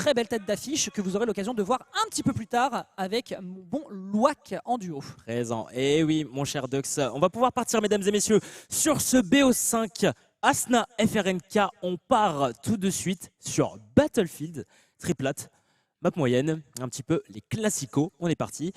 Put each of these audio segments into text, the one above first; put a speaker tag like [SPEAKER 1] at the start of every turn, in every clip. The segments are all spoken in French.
[SPEAKER 1] très belle tête d'affiche que vous aurez l'occasion de voir un petit peu plus tard avec mon bon Loak en duo.
[SPEAKER 2] Présent. Et oui, mon cher Dux, on va pouvoir partir, mesdames et messieurs, sur ce BO5 Asna FRNK. On part tout de suite sur Battlefield, triplat, map moyenne, un petit peu les classicos. On est parti.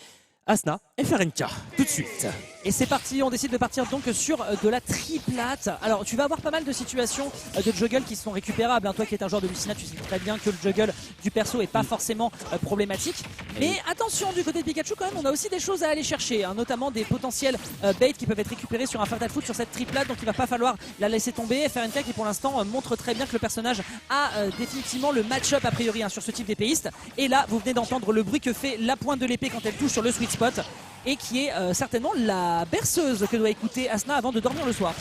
[SPEAKER 2] Asna FRNK, tout de suite.
[SPEAKER 1] Et c'est parti, on décide de partir donc sur de la triplate. Alors tu vas avoir pas mal de situations de juggle qui sont récupérables. Toi qui es un joueur de Lucina, tu sais très bien que le juggle du perso est pas forcément problématique. Mais attention, du côté de Pikachu quand même, on a aussi des choses à aller chercher, notamment des potentiels baits qui peuvent être récupérés sur un Fatal Foot sur cette triplate. Donc il va pas falloir la laisser tomber. FRNK qui pour l'instant montre très bien que le personnage a définitivement le match-up a priori sur ce type d'épéiste. Et là, vous venez d'entendre le bruit que fait la pointe de l'épée quand elle touche sur le sweet spot. Et qui est certainement la berceuse que doit écouter Asna avant de dormir le soir.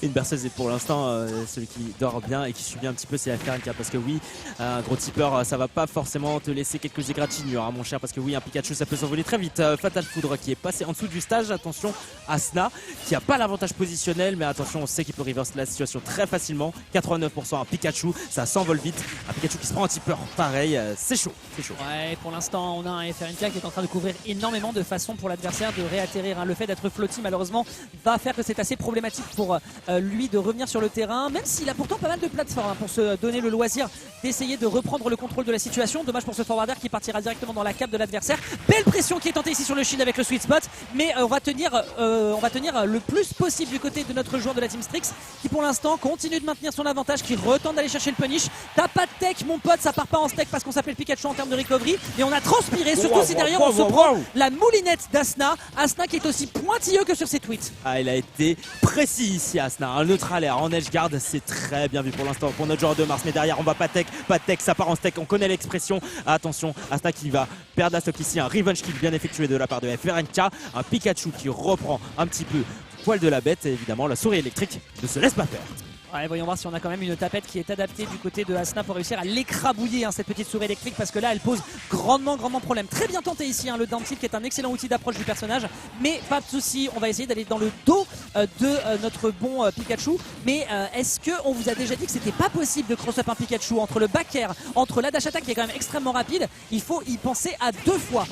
[SPEAKER 2] Une berceuse, et pour l'instant, celui qui dort bien et qui subit un petit peu, c'est FRNK. Parce que oui, un gros tipeur, ça va pas forcément te laisser quelques égratignures, mon cher. Parce que oui, un Pikachu, ça peut s'envoler très vite. Fatal Foudre qui est passé en dessous du stage. Attention, Asna qui a pas l'avantage positionnel, mais attention, on sait qu'il peut reverse la situation très facilement. 89%, un Pikachu, ça s'envole vite. Un Pikachu qui se prend un tipeur, pareil, c'est chaud, c'est chaud.
[SPEAKER 1] Ouais, pour l'instant, on a un FRNK qui est en train de couvrir énormément de façon pour l'adversaire de réatterrir. Le fait d'être flotti malheureusement va faire que c'est assez problématique pour lui de revenir sur le terrain, même s'il a pourtant pas mal de plateformes pour se donner le loisir d'essayer de reprendre le contrôle de la situation. Dommage pour ce forwarder qui partira directement dans la cape de l'adversaire. Belle pression qui est tentée ici sur le shield avec le sweet spot, mais on va tenir le plus possible du côté de notre joueur de la Team Strix qui pour l'instant continue de maintenir son avantage, qui retente d'aller chercher le punish. T'as pas de tech mon pote, ça part pas en steak parce qu'on s'appelle Pikachu en termes de recovery, et on a transpiré, surtout si derrière on se prend la moulinette d'Asna. Asna qui est aussi pointilleux que sur ses tweets.
[SPEAKER 2] Ah, il a été précis ici, Asna. Un neutral air en edge guard, c'est très bien vu pour l'instant pour notre joueur de Mars. Mais derrière, on va pas tech, ça part en steak. On connaît l'expression. Attention, Asna qui va perdre la stock ici. Un revenge kill bien effectué de la part de FRNK. Un Pikachu qui reprend un petit peu le poil de la bête. Et évidemment, la souris électrique ne se laisse pas faire.
[SPEAKER 1] Ouais, voyons voir si on a quand même une tapette qui est adaptée du côté de Asna pour réussir à l'écrabouiller, cette petite souris électrique, parce que là elle pose grandement problème. Très bien tenté ici, le down tilt qui est un excellent outil d'approche du personnage, mais pas de souci, on va essayer d'aller dans le dos de notre bon Pikachu. Mais est-ce qu'on vous a déjà dit que c'était pas possible de cross-up un Pikachu entre le back air, entre la dash attack qui est quand même extrêmement rapide? Il faut y penser à deux fois.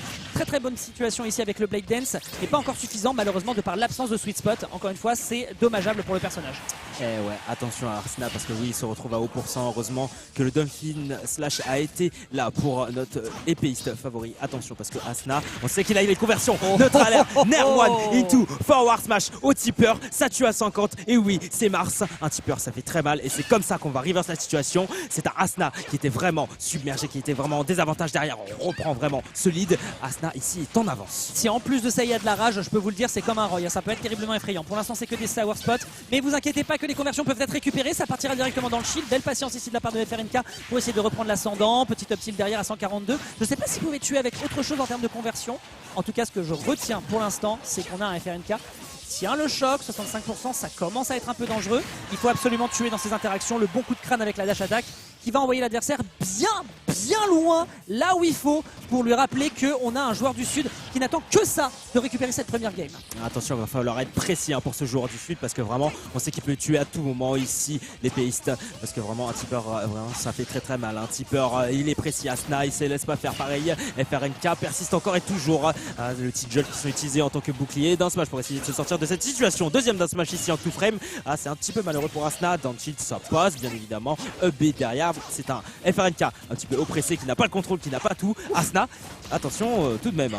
[SPEAKER 1] Très bonne situation ici avec le Blade Dance, mais pas encore suffisant malheureusement de par l'absence de sweet spot. Encore une fois, c'est dommageable pour le personnage.
[SPEAKER 2] Eh ouais, attention à Asna parce que oui, il se retrouve à haut pourcent. Heureusement que le Dolphin Slash a été là pour notre épéiste favori. Attention parce que Asna, on sait qu'il a les conversions. Neutral air, Nair 1 into forward smash au tipeur. Ça tue à 50. Et oui, c'est Mars. Un tipeur, ça fait très mal. Et c'est comme ça qu'on va reverse la situation. C'est un Asna qui était vraiment submergé, qui était vraiment en désavantage derrière. On reprend vraiment ce lead. Asna ici est en avance.
[SPEAKER 1] Si en plus de ça il y a de la rage, je peux vous le dire, c'est comme un Roy. Ça peut être terriblement effrayant. Pour l'instant, c'est que des sour spots. Mais vous inquiétez pas que les conversions peuvent être récupérées. Ça partira directement dans le shield. Belle patience ici de la part de FRNK pour essayer de reprendre l'ascendant. Petit up tilt derrière à 142. Je sais pas si vous pouvez tuer avec autre chose en termes de conversion. En tout cas, ce que je retiens pour l'instant, c'est qu'on a un FRNK qui tient le choc. 65%, ça commence à être un peu dangereux. Il faut absolument tuer dans ces interactions le bon coup de crâne avec la dash attack qui va envoyer l'adversaire bien loin, là où il faut, pour lui rappeler qu'on a un joueur du Sud qui n'attend que ça de récupérer cette première game.
[SPEAKER 2] Attention, il va falloir être précis pour ce joueur du Sud parce que vraiment, on sait qu'il peut tuer à tout moment ici l'épéiste. Parce que vraiment, un tipeur, vraiment, ça fait très mal. Un tipeur, il est précis. Asna, il se laisse pas faire pareil. FRNK persiste encore et toujours. Le petit jump qui sont utilisés en tant que bouclier d'un smash pour essayer de se sortir de cette situation. Deuxième d'un smash ici en two frame. C'est un petit peu malheureux pour Asna. Dans le shield, ça passe, bien évidemment. EB derrière, c'est un FRNK un petit peu oppressé, qui n'a pas le contrôle, qui n'a pas tout. Asna, attention tout de même.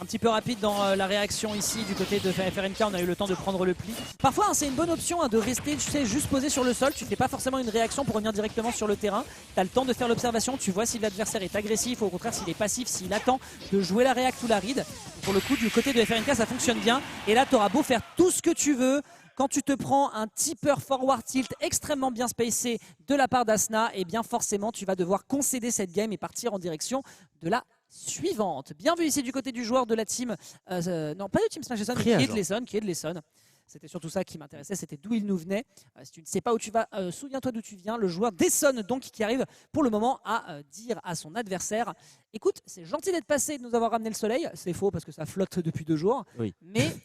[SPEAKER 1] Un petit peu rapide dans la réaction ici du côté de FRNK, on a eu le temps de prendre le pli. Parfois c'est une bonne option de rester, tu sais, juste posé sur le sol, tu fais pas forcément une réaction pour revenir directement sur le terrain. Tu as le temps de faire l'observation, tu vois si l'adversaire est agressif ou au contraire s'il est passif, s'il attend de jouer la réact ou la read. Pour le coup du côté de FRNK ça fonctionne bien, et là tu auras beau faire tout ce que tu veux, quand tu te prends un tipeur forward tilt extrêmement bien spacé de la part d'Asna, et bien forcément tu vas devoir concéder cette game et partir en direction de la suivante. Bien vu ici du côté du joueur de la team, non pas de Team Smash Lesson, mais qui est de Lesson. C'était surtout ça qui m'intéressait, c'était d'où il nous venait. Si tu ne sais pas où tu vas, souviens-toi d'où tu viens. Le joueur d'Essonne donc qui arrive pour le moment à dire à son adversaire: écoute, c'est gentil d'être passé, de nous avoir ramené le soleil. C'est faux parce que ça flotte depuis 2 jours.
[SPEAKER 2] Oui.
[SPEAKER 1] Mais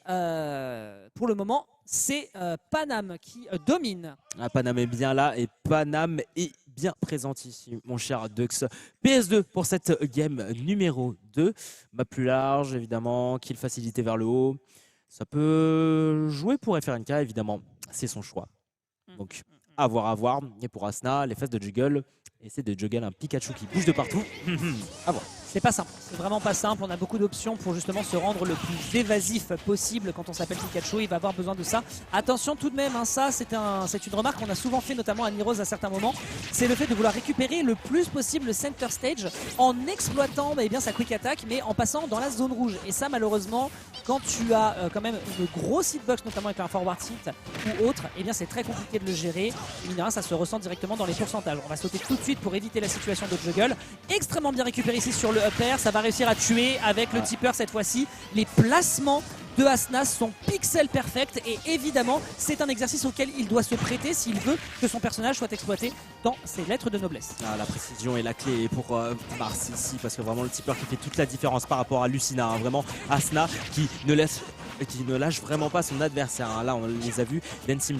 [SPEAKER 1] pour le moment, c'est Panam qui domine.
[SPEAKER 2] Panam est bien là et Panam est bien présente ici, mon cher Dux. PS2 pour cette game numéro 2. Map plus large, évidemment, kill facilité vers le haut. Ça peut jouer pour FRNK, évidemment, c'est son choix. Donc, à voir. Et pour Asna, les phases de juggle, essaie de juggle un Pikachu qui bouge de partout. À voir.
[SPEAKER 1] C'est pas simple, c'est vraiment pas simple. On a beaucoup d'options pour justement se rendre le plus évasif possible quand on s'appelle Pikachu. Il va avoir besoin de ça. Attention tout de même, hein, ça c'est une remarque qu'on a souvent fait notamment à Niroz à certains moments. C'est le fait de vouloir récupérer le plus possible le center stage en exploitant eh bien, sa quick attack mais en passant dans la zone rouge. Et ça malheureusement, quand tu as quand même une grosse hitbox notamment avec un forward hit ou autre, eh bien c'est très compliqué de le gérer. Et mine de rien, ça se ressent directement dans les pourcentages. On va sauter tout de suite pour éviter la situation de juggle. Extrêmement bien récupéré ici sur le up air, ça va réussir à tuer avec le tipper cette fois-ci. Les placements de Asna sont pixel perfect et évidemment c'est un exercice auquel il doit se prêter s'il veut que son personnage soit exploité dans ses lettres de noblesse.
[SPEAKER 2] La précision est la clé pour Mars ici parce que vraiment le tipper qui fait toute la différence par rapport à Lucina. Hein. Vraiment Asna qui ne lâche vraiment pas son adversaire. Hein. Là on les a vus, Dancing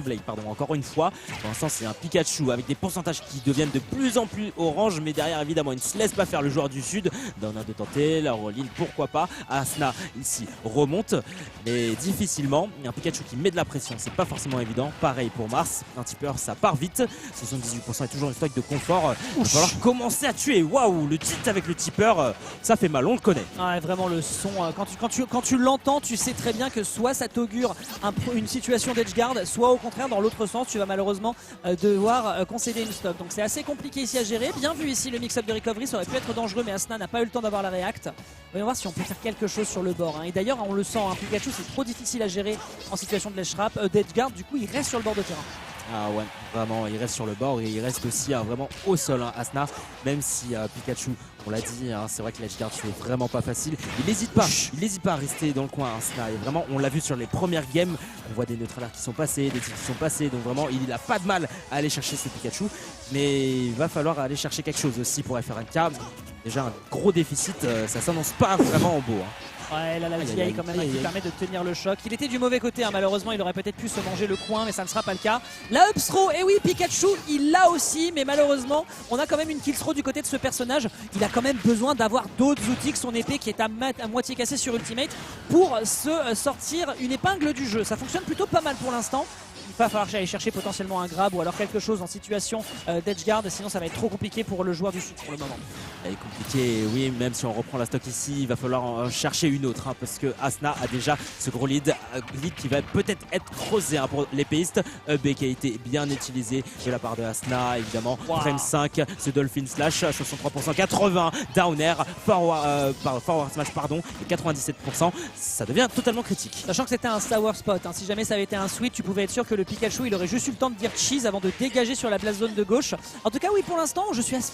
[SPEAKER 2] Blade, encore une fois. Pour l'instant, c'est un Pikachu avec des pourcentages qui deviennent de plus en plus orange, mais derrière, évidemment, il ne se laisse pas faire le joueur du Sud. Dans un de tenter, la Roline, pourquoi pas. Asna, ici, remonte, mais difficilement. Il y a un Pikachu qui met de la pression, c'est pas forcément évident. Pareil pour Mars, un tipper, ça part vite. 78% est toujours une stock de confort. Il va falloir commencer à tuer. Waouh, le tilt avec le tipper, ça fait mal, on le connaît.
[SPEAKER 1] Ouais, vraiment, le son, quand tu l'entends, tu sais très bien que soit ça t'augure une situation d'edgeguard, soit au contraire dans l'autre sens tu vas malheureusement devoir concéder une stock. Donc c'est assez compliqué ici à gérer. Bien vu ici le mix-up de recovery, ça aurait pu être dangereux mais Asna n'a pas eu le temps d'avoir la react. Voyons voir si on peut faire quelque chose sur le bord. Hein. Et d'ailleurs on le sent, hein, Pikachu c'est trop difficile à gérer en situation de ledge-trap, d'edgeguard, du coup il reste sur le bord de terrain.
[SPEAKER 2] Ah ouais, vraiment, il reste sur le bord et il reste aussi vraiment au sol, hein, Asna, même si Pikachu, on l'a dit, hein, c'est vrai que l'edgeguard c'est vraiment pas facile. Il n'hésite pas à rester dans le coin, Asna, et vraiment, on l'a vu sur les premières games, on voit des neutralaires qui sont passés, des tirs qui sont passés, donc vraiment, il a pas de mal à aller chercher ce Pikachu, mais il va falloir aller chercher quelque chose aussi pour FRNK. Déjà un gros déficit, ça s'annonce pas vraiment en beau. Hein.
[SPEAKER 1] Ouais, là, la vieille quand même qui permet de tenir le choc. Il était du mauvais côté, hein, malheureusement, il aurait peut-être pu se manger le coin, mais ça ne sera pas le cas. La up throw, et oui, Pikachu, il l'a aussi, mais malheureusement, on a quand même une kill throw du côté de ce personnage. Il a quand même besoin d'avoir d'autres outils que son épée qui est à moitié cassée sur Ultimate pour se sortir une épingle du jeu. Ça fonctionne plutôt pas mal pour l'instant. Il va falloir aller chercher potentiellement un grab ou alors quelque chose en situation d'edgeguard, sinon ça va être trop compliqué pour le joueur du Sud pour le moment.
[SPEAKER 2] Elle est compliquée, oui, même si on reprend la stock ici, il va falloir en chercher une autre, hein, parce que Asna a déjà ce gros lead qui va peut-être être creusé, hein, pour l'épéiste. B qui a été bien utilisé de la part de Asna, évidemment. Wow. Frame 5, ce Dolphin Slash, 63%, 80, down air, forward smash, et 97%, ça devient totalement critique.
[SPEAKER 1] Sachant que c'était un sour spot, hein. Si jamais ça avait été un sweet, tu pouvais être sûr que le Pikachu il aurait juste eu le temps de dire cheese avant de dégager sur la blast zone de gauche. En tout cas oui, pour l'instant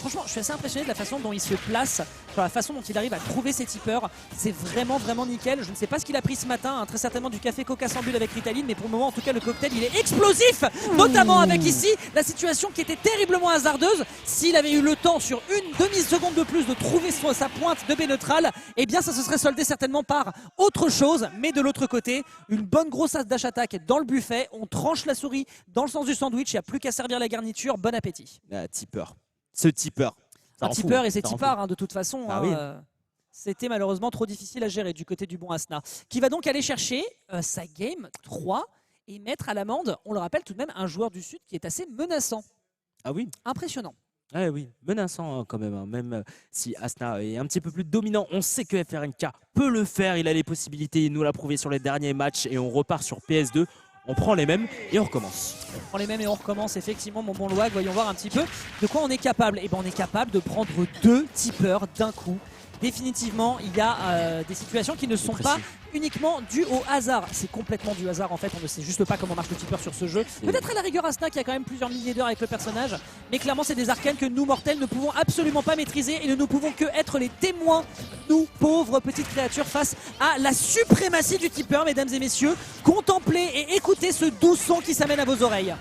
[SPEAKER 1] franchement je suis assez impressionné de la façon dont il se place, sur la façon dont il arrive à trouver ses tippers. C'est vraiment nickel. Je ne sais pas ce qu'il a pris ce matin, hein, très certainement du café Coca sans bulle avec Ritaline, mais pour le moment en tout cas le cocktail il est explosif, notamment avec ici la situation qui était terriblement hasardeuse. S'il avait eu le temps sur une demi-seconde de plus de trouver sa pointe de B neutral, eh bien ça se serait soldé certainement par autre chose. Mais de l'autre côté, une bonne grosse dash attack dans le buffet, on tranche la souris dans le sens du sandwich, il n'y a plus qu'à servir la garniture, bon appétit.
[SPEAKER 2] Tipper, ce tipper.
[SPEAKER 1] Un tipper et ses tippers, hein, de toute façon.
[SPEAKER 2] Ah,
[SPEAKER 1] hein,
[SPEAKER 2] oui.
[SPEAKER 1] C'était malheureusement trop difficile à gérer du côté du bon Asna, qui va donc aller chercher sa game 3 et mettre à l'amende, on le rappelle tout de même, un joueur du Sud qui est assez menaçant.
[SPEAKER 2] Ah oui.
[SPEAKER 1] Impressionnant.
[SPEAKER 2] Ah oui, menaçant, hein, quand même, hein. Même si Asna est un petit peu plus dominant, on sait que FRNK peut le faire, il a les possibilités, il nous l'a prouvé sur les derniers matchs et on repart sur PS2. On prend les mêmes et on recommence.
[SPEAKER 1] On prend les mêmes et on recommence, effectivement, mon bon Loag. Voyons voir un petit peu de quoi on est capable. Et ben, on est capable de prendre 2 tippers d'un coup. Définitivement, il y a des situations qui ne sont pas uniquement dues au hasard. C'est complètement du hasard en fait, on ne sait juste pas comment marche le tipper sur ce jeu. Peut-être à la rigueur Asna qui a quand même plusieurs milliers d'heures avec le personnage, mais clairement c'est des arcanes que nous mortels ne pouvons absolument pas maîtriser et ne pouvons que être les témoins, nous pauvres petites créatures, face à la suprématie du tipper, mesdames et messieurs. Contemplez et écoutez ce doux son qui s'amène à vos oreilles.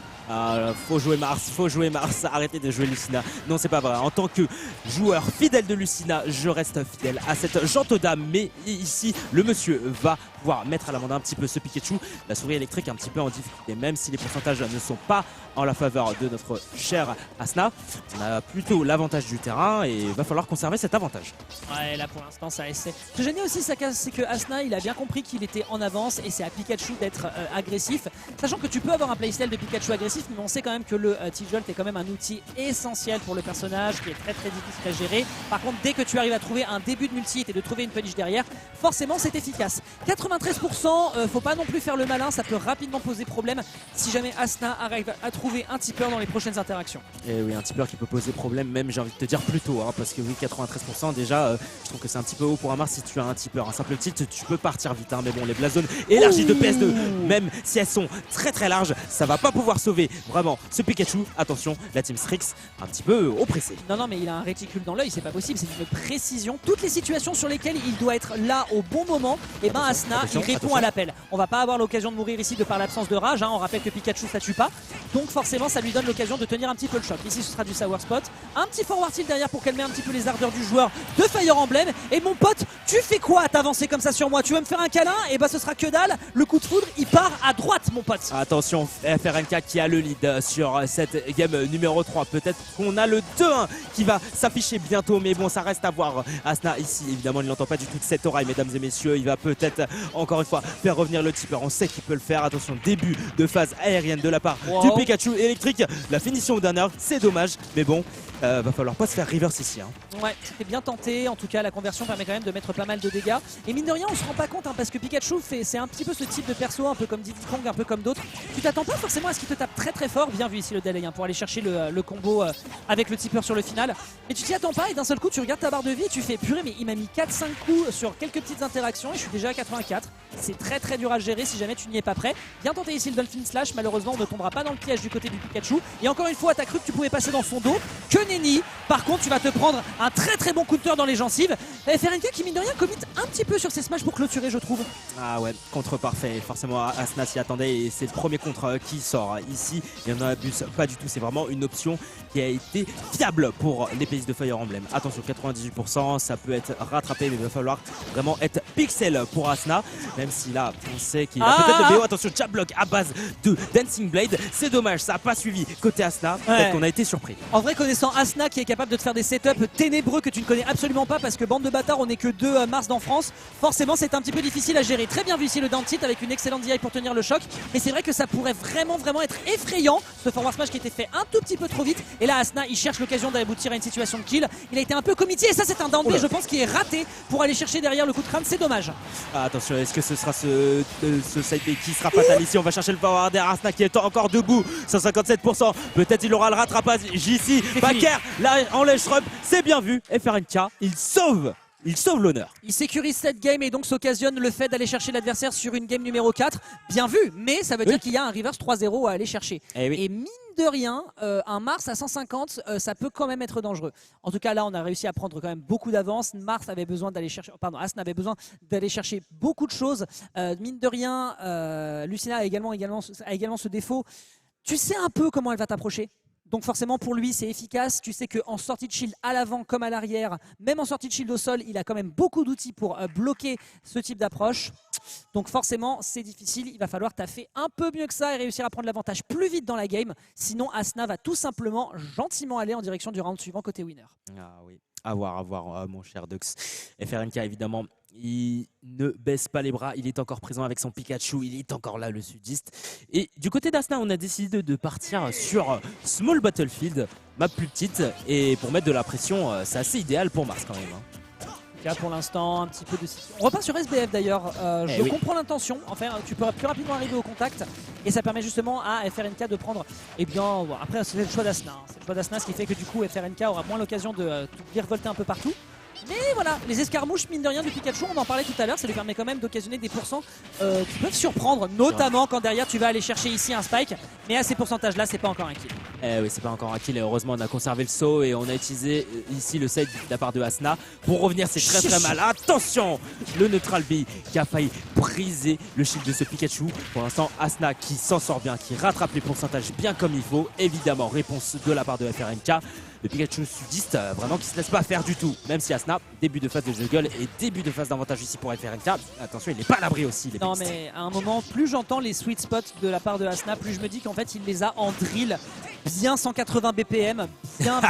[SPEAKER 2] Faut jouer Mars, arrêtez de jouer Lucina. Non, c'est pas vrai. En tant que joueur fidèle de Lucina, je reste fidèle à cette gentille dame. Mais ici, le monsieur va pouvoir mettre à l'amende un petit peu ce Pikachu. La souris électrique un petit peu en difficulté, même si les pourcentages ne sont pas en la faveur de notre cher Asna. On a plutôt l'avantage du terrain et il va falloir conserver cet avantage.
[SPEAKER 1] Ouais, là pour l'instant ça essaie. Ce que j'aime bien aussi, c'est que Asna il a bien compris qu'il était en avance et c'est à Pikachu d'être agressif. Sachant que tu peux avoir un playstyle de Pikachu agressif, mais on sait quand même que le T-Jolt est quand même un outil essentiel pour le personnage qui est très difficile à gérer. Par contre, dès que tu arrives à trouver un début de multi et de trouver une punish derrière, forcément c'est efficace. 93%, faut pas non plus faire le malin, ça peut rapidement poser problème si jamais Asna arrive à trouver un tipeur dans les prochaines interactions.
[SPEAKER 2] Et oui, un tipeur qui peut poser problème, même j'ai envie de te dire plus tôt, hein, parce que oui, 93% déjà, je trouve que c'est un petit peu haut pour un Mars si tu as un tipeur. Un simple tilt, tu peux partir vite, hein, mais bon, les blazones élargies de PS2, même si elles sont très larges, ça va pas pouvoir sauver vraiment ce Pikachu. Attention, la Team Strix un petit peu oppressée.
[SPEAKER 1] Non, mais il a un réticule dans l'œil, c'est pas possible, c'est une précision. Toutes les situations sur lesquelles il doit être là au bon moment, et ben Asna, il répond à l'appel. On va pas avoir l'occasion de mourir ici de par l'absence de rage, hein. On rappelle que Pikachu ça tue pas, donc forcément ça lui donne l'occasion de tenir un petit peu le choc. Ici ce sera du Sour Spot, un petit forward tilt derrière pour calmer un petit peu les ardeurs du joueur de Fire Emblem. Et mon pote, tu fais quoi à t'avancer comme ça sur moi? Tu veux me faire un câlin? Et bah ce sera que dalle, le coup de foudre il part à droite mon pote.
[SPEAKER 2] Attention, FRNK qui a le lead sur cette game numéro 3. Peut-être qu'on a le 2-1 qui va s'afficher bientôt, mais bon ça reste à voir. Asna ici évidemment il n'entend pas du tout de cette oreille, mesdames et messieurs. Il va peut-être encore une fois faire revenir le tipper, on sait qu'il peut le faire. Attention, début de phase aérienne de la part du Pikachu électrique. La finition au dernier, c'est dommage, mais bon, va falloir pas se faire reverse ici, hein.
[SPEAKER 1] Ouais, c'était bien tenté, en tout cas la conversion permet quand même de mettre pas mal de dégâts. Et mine de rien on se rend pas compte, hein, parce que Pikachu c'est un petit peu ce type de perso, un peu comme Diddy Kong, un peu comme d'autres. Tu t'attends pas forcément à ce qu'il te tape très fort, bien vu ici le delay, hein, pour aller chercher le combo avec le tipper sur le final. Et tu t'y attends pas et d'un seul coup tu regardes ta barre de vie et tu fais purée, mais il m'a mis 4-5 coups sur quelques petites interactions et je suis déjà à 84. C'est très dur à gérer si jamais tu n'y es pas prêt. Bien tenté ici le Dolphin Slash, malheureusement on ne tombera pas dans le piège du côté du Pikachu. Et encore une fois t'as cru que tu pouvais passer dans son dos, que nenni. Par contre tu vas te prendre un très bon counter dans les gencives. FRNK qui mine de rien commit un petit peu sur ses smash pour clôturer je trouve.
[SPEAKER 2] Ah ouais, contre parfait, forcément Asna s'y attendait et c'est le premier contre qui sort ici. Il n'y en abuse pas du tout, c'est vraiment une option qui a été fiable pour les pays de Fire Emblem. Attention, 98%, ça peut être rattrapé, mais il va falloir vraiment être pixel pour Asna, même si là on sait qu'il a peut-être le BO. Attention, jab block à base de Dancing Blade, c'est dommage, ça n'a pas suivi côté Asna, peut-être qu'on a été surpris.
[SPEAKER 1] En vrai, connaissant Asna qui est capable de te faire des setups ténébreux que tu ne connais absolument pas, parce que bande de bâtards, on n'est que 2 Mars dans France, forcément c'est un petit peu difficile à gérer. Très bien vu ici le down tilt avec une excellente DI pour tenir le choc, mais c'est vrai que ça pourrait vraiment être effrayant, ce forward smash qui était fait un tout petit peu trop vite. Et là Asna il cherche l'occasion d'aboutir à une situation de kill, il a été un peu committé et ça c'est un down B je pense qui est raté pour aller chercher derrière le coup de crâne, c'est dommage.
[SPEAKER 2] Attention, est-ce que ce sera ce side B qui sera fatal ici? On va chercher le forward derrière Asna qui est encore debout, 157%, peut-être il aura le rattrapage ici. Baker là en ledge shrub, c'est bien vu. FRNK, il sauve l'honneur.
[SPEAKER 1] Il sécurise cette game et donc s'occasionne le fait d'aller chercher l'adversaire sur une game numéro 4. Bien vu, mais ça veut dire qu'il y a un reverse 3-0 à aller chercher. Et mine de rien, un Mars à 150, ça peut quand même être dangereux. En tout cas, là, on a réussi à prendre quand même beaucoup d'avance. Mars avait besoin d'aller chercher, Asna avait besoin d'aller chercher beaucoup de choses. Mine de rien, Lucina a également ce défaut. Tu sais un peu comment elle va t'approcher. Donc forcément pour lui c'est efficace, tu sais qu'en sortie de shield à l'avant comme à l'arrière, même en sortie de shield au sol, il a quand même beaucoup d'outils pour bloquer ce type d'approche. Donc forcément c'est difficile, il va falloir taffer un peu mieux que ça et réussir à prendre l'avantage plus vite dans la game. Sinon Asna va tout simplement gentiment aller en direction du round suivant côté winner.
[SPEAKER 2] Ah oui, à voir mon cher Dux. FRNK évidemment, il ne baisse pas les bras, il est encore présent avec son Pikachu, il est encore là le sudiste. Et du côté d'Asna, on a décidé de partir sur Small Battlefield, map plus petite, et pour mettre de la pression, c'est assez idéal pour Mars quand même, hein.
[SPEAKER 1] Là pour l'instant un petit peu de... On repart sur SBF d'ailleurs, je comprends l'intention, enfin tu peux plus rapidement arriver au contact et ça permet justement à FRNK de prendre, et bien bon, après c'est le choix d'Asna, c'est le choix d'Asna, ce qui fait que du coup FRNK aura moins l'occasion de virevolter un peu partout. Mais voilà, les escarmouches, mine de rien, de Pikachu, on en parlait tout à l'heure, ça lui permet quand même d'occasionner des pourcents qui peuvent surprendre, notamment quand derrière tu vas aller chercher ici un spike. Mais à ces pourcentages-là, c'est pas encore un kill.
[SPEAKER 2] Eh oui, c'est pas encore un kill et heureusement on a conservé le saut et on a utilisé ici le side de la part de Asna pour revenir. C'est très très mal. Attention, le neutral B qui a failli briser le shield de ce Pikachu. Pour l'instant, Asna qui s'en sort bien, qui rattrape les pourcentages bien comme il faut. Évidemment, réponse de la part de FRNK. Le Pikachu sudiste, vraiment qui se laisse pas faire du tout. Même si Asna, début de phase de juggle et début de phase d'avantage ici pour FRNK. Attention, il n'est pas à l'abri aussi. Les
[SPEAKER 1] non,
[SPEAKER 2] pistes.
[SPEAKER 1] mais à un moment, plus j'entends les sweet spots de la part de Asna, plus je me dis qu'en fait, il les a en drill. Bien 180 BPM, bien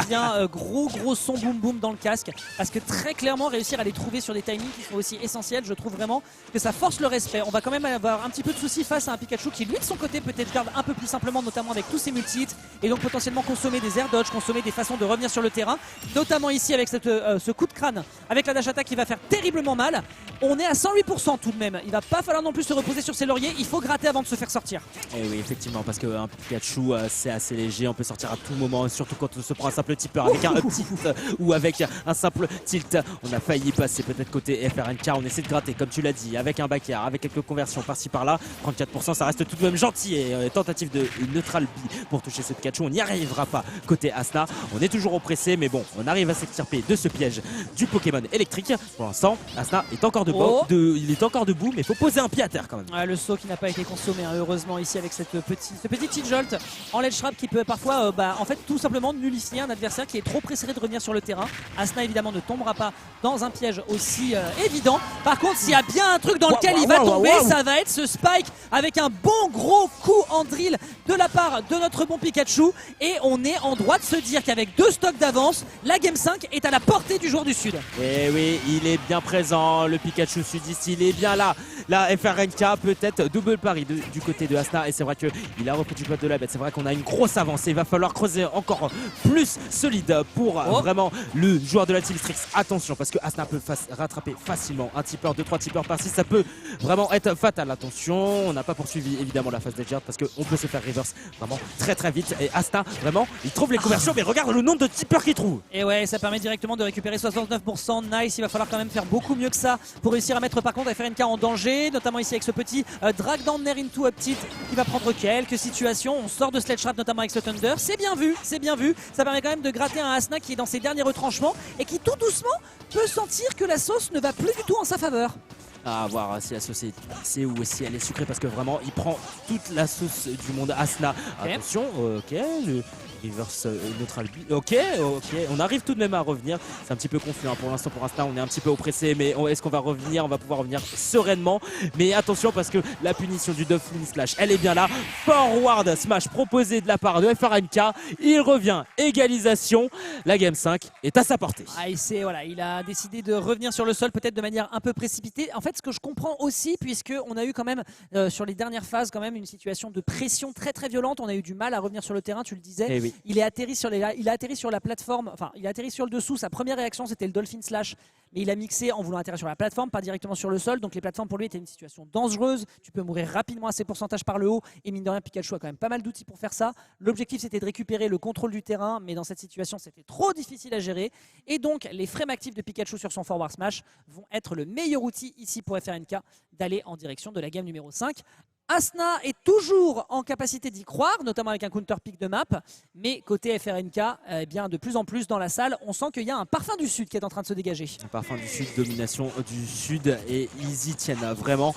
[SPEAKER 1] gros son boom boom dans le casque. Parce que très clairement, réussir à les trouver sur des timings qui sont aussi essentiels, je trouve vraiment que ça force le respect. On va quand même avoir un petit peu de soucis face à un Pikachu qui, lui, de son côté, peut-être garde un peu plus simplement, notamment avec tous ses multi-hits. Et donc potentiellement consommer des air dodge, consommer des façons de revenir sur le terrain. Notamment ici avec ce coup de crâne, avec la dash attack qui va faire terriblement mal. On est à 108% tout de même. Il va pas falloir non plus se reposer sur ses lauriers. Il faut gratter avant de se faire sortir.
[SPEAKER 2] Et oui, effectivement, parce qu'un Pikachu, c'est assez léger. On peut sortir à tout moment, surtout quand on se prend un simple tipper avec un up tilt ou avec un simple tilt. On a failli passer peut-être côté FRNK. On essaie de gratter, comme tu l'as dit, avec un back air, avec quelques conversions par-ci par-là. 34%, ça reste tout de même gentil. Et tentative de neutral B pour toucher ce Pikachu. On n'y arrivera pas côté Asna. On est toujours oppressé, mais bon, on arrive à s'extirper de ce piège du Pokémon électrique. Pour l'instant, Asna est encore debout. Il est encore debout, mais il faut poser un pied à terre quand même.
[SPEAKER 1] Ouais, le saut qui n'a pas été consommé, hein, heureusement, ici avec ce petit cheat jolt en ledge trap qui peut parfois en fait tout simplement nullifier un adversaire qui est trop pressé de revenir sur le terrain. Asna évidemment ne tombera pas dans un piège aussi évident. Par contre, s'il y a bien un truc dans lequel il va tomber, ça va être ce spike avec un bon gros coup en drill de la part de notre bon Pikachu. Et on est en droit de se dire qu'avec 2 stocks d'avance, la Game 5 est à la portée du joueur du Sud.
[SPEAKER 2] Et oui, il est bien présent, le Pikachu sudiste, il est bien là. La FRNK peut-être double pari du côté de Asna et c'est vrai qu'il a repris du poids de la bête. C'est vrai qu'on a une grosse avance et il va falloir creuser encore plus solide pour vraiment le joueur de la Team Strix. Attention parce que Asna peut rattraper facilement un tipeur, 2-3 tipeurs par-ci, ça peut vraiment être fatal. Attention, on n'a pas poursuivi évidemment la phase d'Edgard parce qu'on peut se faire reverse vraiment très très vite et Asna vraiment il trouve les conversions mais regarde le nombre de tipeurs qu'il trouve.
[SPEAKER 1] Et ouais, ça permet directement de récupérer 69%. Nice, il va falloir quand même faire beaucoup mieux que ça pour réussir à mettre par contre FRNK en danger, notamment ici avec ce petit drag down Nair into up tilt qui va prendre quelques situations. On sort de Sledge Trap notamment avec ce Thunder. C'est bien vu, c'est bien vu. Ça permet quand même de gratter un Asna qui est dans ses derniers retranchements et qui tout doucement peut sentir que la sauce ne va plus du tout en sa faveur.
[SPEAKER 2] À voir si la sauce est épicée ou si elle est sucrée parce que vraiment il prend toute la sauce du monde Asna. Okay. Attention, ok, le reverse neutral B. Ok, on arrive tout de même à revenir. C'est un petit peu confus hein. Pour l'instant pour Asna, on est un petit peu oppressé, mais est-ce qu'on va revenir? On va pouvoir revenir sereinement. Mais attention parce que la punition du Dove Flynn Slash, elle est bien là. Forward smash proposé de la part de FRNK. Il revient, égalisation. La Game 5 est à sa portée.
[SPEAKER 1] Ah, il a décidé de revenir sur le sol peut-être de manière un peu précipitée. En fait, ce que je comprends aussi, puisqu'on a eu quand même sur les dernières phases quand même une situation de pression très très violente. On a eu du mal à revenir sur le terrain, tu le disais.
[SPEAKER 2] Eh oui.
[SPEAKER 1] Il a atterri sur la plateforme, enfin il a atterri sur le dessous. Sa première réaction c'était le Dolphin Slash, mais il a mixé en voulant atterrir sur la plateforme, pas directement sur le sol. Donc les plateformes pour lui étaient une situation dangereuse. Tu peux mourir rapidement à ces pourcentages par le haut. Et mine de rien, Pikachu a quand même pas mal d'outils pour faire ça. L'objectif c'était de récupérer le contrôle du terrain, mais dans cette situation c'était trop difficile à gérer. Et donc les frames actifs de Pikachu sur son forward smash vont être le meilleur outil ici pour FRNK d'aller en direction de la game numéro 5. Asna est toujours en capacité d'y croire, notamment avec un counter pick de map, mais côté FRNK, eh bien de plus en plus dans la salle, on sent qu'il y a un parfum du Sud qui est en train de se dégager. Un
[SPEAKER 2] parfum du Sud, domination du Sud, et ils y tiennent vraiment.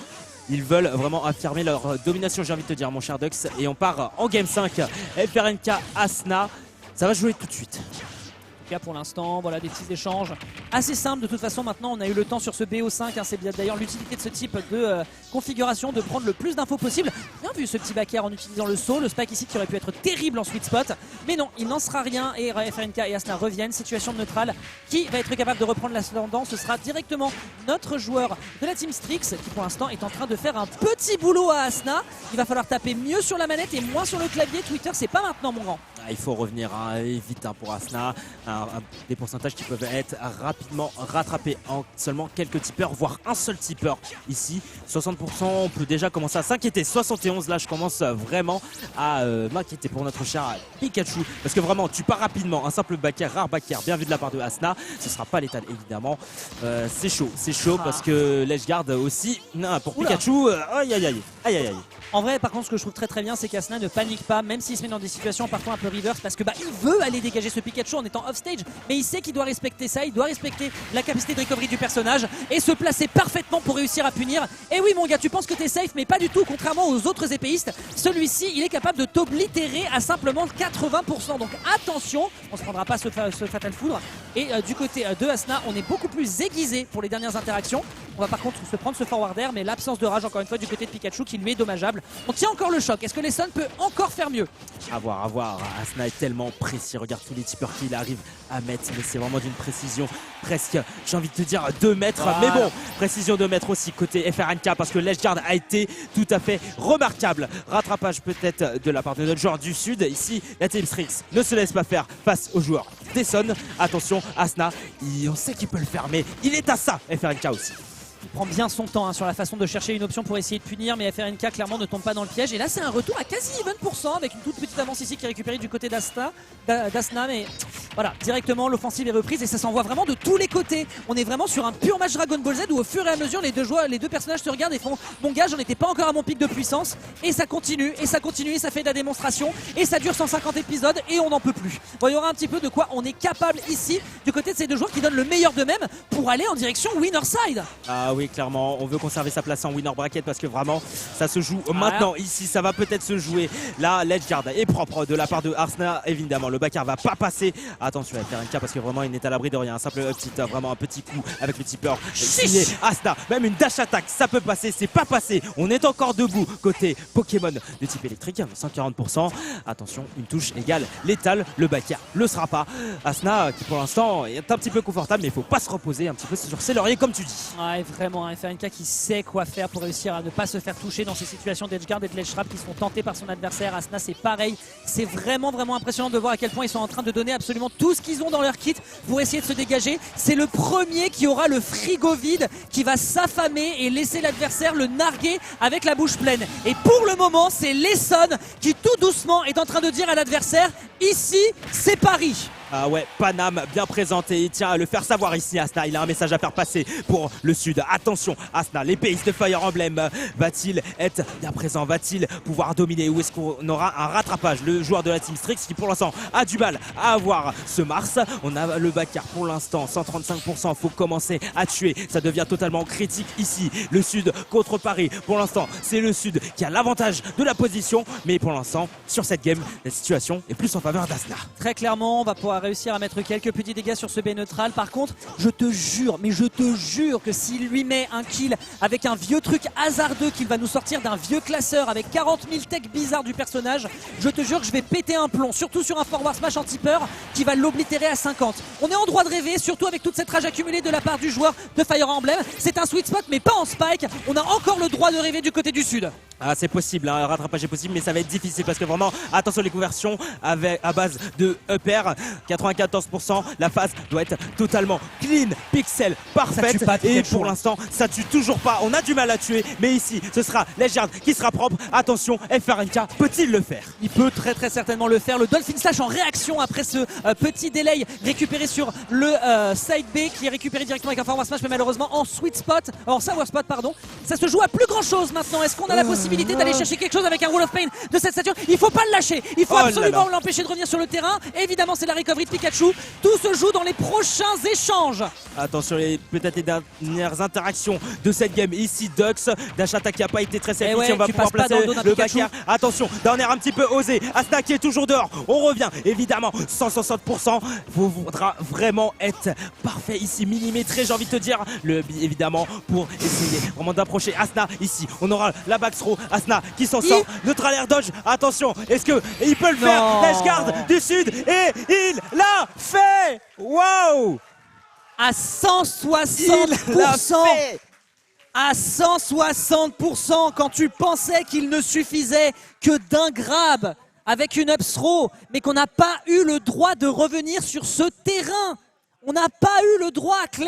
[SPEAKER 2] Ils veulent vraiment affirmer leur domination, j'ai envie de te dire mon cher Dux, et on part en Game 5, FRNK Asna, ça va jouer tout de suite.
[SPEAKER 1] Pour l'instant, voilà des petits échanges assez simples. De toute façon, maintenant, on a eu le temps sur ce BO5. Hein, c'est bien d'ailleurs l'utilité de ce type de configuration de prendre le plus d'infos possible. Bien vu ce petit back air en utilisant le saut. Le spike ici qui aurait pu être terrible en sweet spot. Mais non, il n'en sera rien. Et FRNK et Asna reviennent. Situation de neutrale. Qui va être capable de reprendre l'ascendant? Ce sera directement notre joueur de la Team Strix qui pour l'instant est en train de faire un petit boulot à Asna. Il va falloir taper mieux sur la manette et moins sur le clavier. Twitter, c'est pas maintenant, mon grand.
[SPEAKER 2] Il faut revenir vite pour Asna. des pourcentages qui peuvent être rapidement rattrapés en seulement quelques tipeurs, voire un seul tipeur ici. 60%, on peut déjà commencer à s'inquiéter. 71, là je commence vraiment à m'inquiéter pour notre cher Pikachu, parce que vraiment tu pars rapidement, un simple backer, rare backer, bien vu de la part de Asna, ce sera pas létal évidemment. C'est chaud parce que l'Edgeguard aussi, non, pour Pikachu, aïe aïe aïe, aïe aïe aïe.
[SPEAKER 1] En vrai, par contre, ce que je trouve très bien, c'est qu'Asna ne panique pas, même s'il se met dans des situations parfois un peu reverse, parce que il veut aller dégager ce Pikachu en étant off-stage, mais il sait qu'il doit respecter ça, il doit respecter la capacité de recovery du personnage et se placer parfaitement pour réussir à punir. Et oui, mon gars, tu penses que t'es safe, mais pas du tout. Contrairement aux autres épéistes, celui-ci, il est capable de t'oblitérer à simplement 80%. Donc attention, on se prendra pas ce Fatal Foudre. Et du côté de Asna, on est beaucoup plus aiguisé pour les dernières interactions. On va par contre se prendre ce forward air, mais l'absence de rage encore une fois du côté de Pikachu qui lui est dommageable. On tient encore le choc. Est-ce que Lesson peut encore faire mieux?
[SPEAKER 2] À voir. Asna est tellement précis. Regarde tous les tipeurs qu'il arrive à mettre. Mais c'est vraiment d'une précision presque, j'ai envie de te dire, 2 mètres. Voilà. Mais bon, précision 2 mètres aussi côté FRNK parce que l'Edgeguard a été tout à fait remarquable. Rattrapage peut-être de la part de notre joueur du Sud. Ici, la Team Strix ne se laisse pas faire face aux joueurs d'Essonne. Attention, Asna, on sait qu'il peut le faire, mais il est à ça, FRNK aussi.
[SPEAKER 1] Il prend bien son temps sur la façon de chercher une option pour essayer de punir, mais FRNK clairement ne tombe pas dans le piège. Et là, c'est un retour à quasi 20% avec une toute petite avance ici qui est récupérée du côté d'Asna. Mais voilà, directement l'offensive est reprise et ça s'envoie vraiment de tous les côtés. On est vraiment sur un pur match Dragon Ball Z où au fur et à mesure, les deux personnages se regardent et font mon gars, j'en étais pas encore à mon pic de puissance. Et ça continue, et ça fait de la démonstration. Et ça dure 150 épisodes et on n'en peut plus. Bon, il y aura un petit peu de quoi on est capable ici du côté de ces deux joueurs qui donnent le meilleur d'eux-mêmes pour aller en direction winner side.
[SPEAKER 2] Ah oui, clairement, on veut conserver sa place en winner bracket parce que vraiment ça se joue maintenant. Ici, ça va peut-être se jouer. Là, l'Edgeguard est propre de la part de Asna. Évidemment, le backer va pas passer. Attention à faire un cas parce que vraiment il n'est à l'abri de rien. Un simple vraiment un petit coup avec le tipeur signé Asna. Même une dash attack, ça peut passer. C'est pas passé. On est encore debout côté Pokémon de type électrique. 140%. Attention, une touche égale létale. Le backer le sera pas. Asna qui pour l'instant est un petit peu confortable, mais il faut pas se reposer un petit peu sur ses lauriers comme tu dis.
[SPEAKER 1] Ouais, vraiment, FRNK qui sait quoi faire pour réussir à ne pas se faire toucher dans ces situations d'Edgeguard et de Ledge Trap qui sont tentés par son adversaire. Asna, c'est pareil. C'est vraiment impressionnant de voir à quel point ils sont en train de donner absolument tout ce qu'ils ont dans leur kit pour essayer de se dégager. C'est le premier qui aura le frigo vide, qui va s'affamer et laisser l'adversaire le narguer avec la bouche pleine. Et pour le moment, c'est Lesson qui tout doucement est en train de dire à l'adversaire, ici, c'est Paris.
[SPEAKER 2] Ah ouais, Paname bien présenté, il tient à le faire savoir ici Asna, il a un message à faire passer pour le Sud. Attention Asna, l'épéiste de Fire Emblem, va-t-il être bien présent, va-t-il pouvoir dominer ou est-ce qu'on aura un rattrapage? Le joueur de la Team Strix qui pour l'instant a du mal à avoir ce Mars. On a le backer pour l'instant, 135%, faut commencer à tuer, ça devient totalement critique ici. Le Sud contre Paris, pour l'instant c'est le Sud qui a l'avantage de la position, mais pour l'instant sur cette game, la situation est plus en faveur d'Asna.
[SPEAKER 1] Très clairement, on va pouvoir réussir à mettre quelques petits dégâts sur ce B neutral. Par contre, je te jure que s'il lui met un kill avec un vieux truc hasardeux qu'il va nous sortir d'un vieux classeur avec 40 000 techs bizarres du personnage, je te jure que je vais péter un plomb, surtout sur un forward smash anti-peur qui va l'oblitérer à 50. On est en droit de rêver, surtout avec toute cette rage accumulée de la part du joueur de Fire Emblem. C'est un sweet spot mais pas en spike. On a encore le droit de rêver du côté du Sud.
[SPEAKER 2] Ah, c'est possible, un rattrapage est possible, mais ça va être difficile parce que vraiment, attention les conversions à base de upper, 94%, la phase doit être totalement clean, pixel, parfaite. Et pour l'instant, ça tue toujours pas. On a du mal à tuer, mais ici, ce sera Ledgeguard qui sera propre. Attention, FRNK peut-il le faire?
[SPEAKER 1] Il peut très certainement le faire. Le Dolphin Slash en réaction après ce petit délai récupéré sur le side B qui est récupéré directement avec un forward smash, mais malheureusement en sour spot, pardon. Ça se joue à plus grand chose maintenant. Est-ce qu'on a la possibilité d'aller chercher quelque chose avec un Wall of Pain de cette stature? Il faut pas le lâcher. Il faut absolument l'empêcher de revenir sur le terrain. Et évidemment, c'est la recovery de Pikachu. Tout se joue dans les prochains échanges.
[SPEAKER 2] Attention, peut-être les dernières interactions de cette game. Ici, Dux, dash attack qui n'a pas été très safe.
[SPEAKER 1] Ouais,
[SPEAKER 2] on va pouvoir placer le backer. Attention, d'un air un petit peu osé. Asna qui est toujours dehors. On revient, évidemment, 160%. Faudra vraiment être parfait ici, millimétré, j'ai envie de te dire. Évidemment, pour essayer vraiment d'approcher Asna. Ici, on aura la back throw. Asna qui s'en sort. Neutral air dodge. Attention, est-ce qu'il peut le faire? Ledgeguard du Sud et il l'a fait. Waouh!
[SPEAKER 1] À 160%. À 160%, quand tu pensais qu'il ne suffisait que d'un grab avec une up throw, mais qu'on n'a pas eu le droit de revenir sur ce terrain. On n'a pas eu le droit, clairement.